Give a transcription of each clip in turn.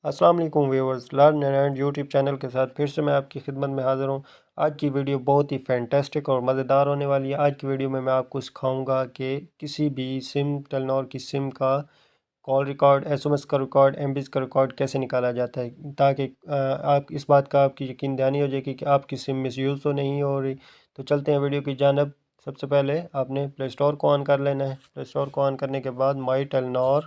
السلام علیکم viewers, learn and YouTube channel کے ساتھ پھر سے میں آپ کی خدمت میں حاضر ہوں۔ آج کی ویڈیو بہت ہی فینٹاسٹک اور مزیدار ہونے والی ہے۔ آج کی ویڈیو میں آپ کو سکھاؤں گا کہ کسی بھی سم ٹیلنور کی سم کا کال ریکارڈ، ایس ایم ایس کا ریکارڈ، ایم بیز کا ریکارڈ کیسے نکالا جاتا ہے، تاکہ آپ اس بات کا آپ کی یقین دہانی ہو جائے کہ آپ کی سم مس یوز تو نہیں ہو رہی۔ تو چلتے ہیں ویڈیو کی جانب۔ سب سے پہلے آپ نے پلے اسٹور کو آن کر لینا ہے۔ پلے اسٹور کو آن کرنے کے بعد مائی ٹیلنور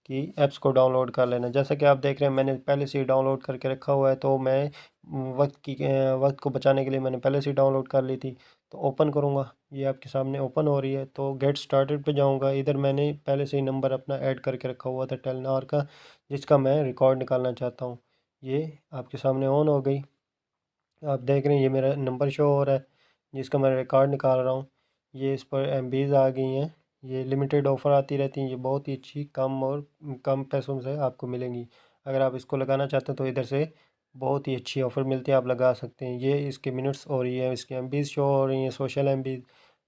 کی ایپس کو ڈاؤن لوڈ کر لینا۔ جیسا کہ آپ دیکھ رہے ہیں میں نے پہلے سے ہی ڈاؤن لوڈ کر کے رکھا ہوا ہے، تو میں وقت کو بچانے کے لیے میں نے پہلے سے ہی ڈاؤن لوڈ کر لی تھی۔ تو اوپن کروں گا، یہ آپ کے سامنے اوپن ہو رہی ہے۔ تو گیٹ سٹارٹڈ پہ جاؤں گا۔ ادھر میں نے پہلے سے ہی نمبر اپنا ایڈ کر کے رکھا ہوا تھا ٹیلنور کا، جس کا میں ریکارڈ نکالنا چاہتا ہوں۔ یہ آپ کے سامنے آن ہو گئی۔ آپ دیکھ رہے ہیں یہ میرا نمبر شو ہو رہا ہے جس کا میں ریکارڈ نکال رہا ہوں۔ یہ اس پر ایم بیز آ گئی ہیں۔ یہ لمیٹڈ آفر آتی رہتی ہیں، یہ بہت ہی اچھی کم پیسوں سے آپ کو ملیں گی۔ اگر آپ اس کو لگانا چاہتے ہیں تو ادھر سے بہت ہی اچھی آفر ملتی ہے، آپ لگا سکتے ہیں۔ یہ اس کے منٹس ہو رہی ہے، اس کے ایم بیز شو ہو رہی ہیں، سوشل ایم بیز۔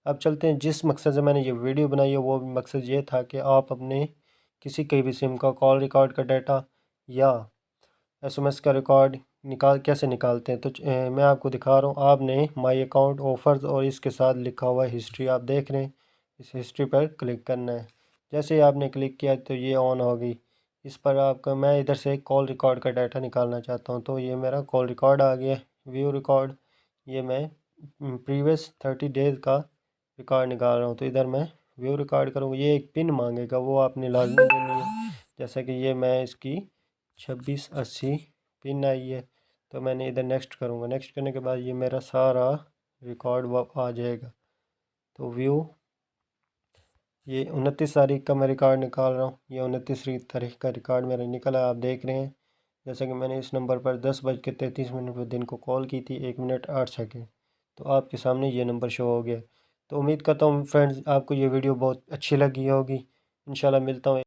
اب چلتے ہیں، جس مقصد سے میں نے یہ ویڈیو بنائی ہے وہ مقصد یہ تھا کہ آپ اپنے کسی بھی سم کا کال ریکارڈ کا ڈیٹا یا ایس ایم ایس کا ریکارڈ کیسے نکالتے ہیں۔ تو میں آپ کو دکھا رہا ہوں۔ آپ نے مائی اکاؤنٹ آفرز اور اس کے ساتھ لکھا ہوا ہے ہسٹری، آپ دیکھ رہے ہیں، اس ہسٹری پر کلک کرنا ہے۔ جیسے ہی آپ نے کلک کیا تو یہ آن ہو گئی۔ اس پر آپ کا میں ادھر سے کال ریکارڈ کا ڈیٹا نکالنا چاہتا ہوں، تو یہ میرا کال ریکارڈ آ گیا ہے، ویو ریکارڈ۔ یہ میں پریویس 30 ڈیز کا ریکارڈ نکال رہا ہوں، تو ادھر میں ویو ریکارڈ کروں گا۔ یہ ایک پن مانگے گا، وہ آپ نے لازمی دینی ہے۔ جیسا کہ یہ میں اس کی 2680 پن آئی ہے، تو میں نے ادھر نیکسٹ کروں گا۔ نیکسٹ کرنے کے بعد یہ میرا سارا ریکارڈ آ جائے گا۔ تو ویو، یہ 29 تاریخ کا میں ریکارڈ نکال رہا ہوں۔ یہ 29 تاریخ کا ریکارڈ میرا نکلا، آپ دیکھ رہے ہیں۔ جیسا کہ میں نے اس نمبر پر 10:33 پر دن کو کال کی تھی، 1 منٹ 8 سیکنڈ۔ تو آپ کے سامنے یہ نمبر شو ہو گیا۔ تو امید کرتا ہوں فرینڈز آپ کو یہ ویڈیو بہت اچھی لگی ہوگی۔ انشاءاللہ ملتا ہوں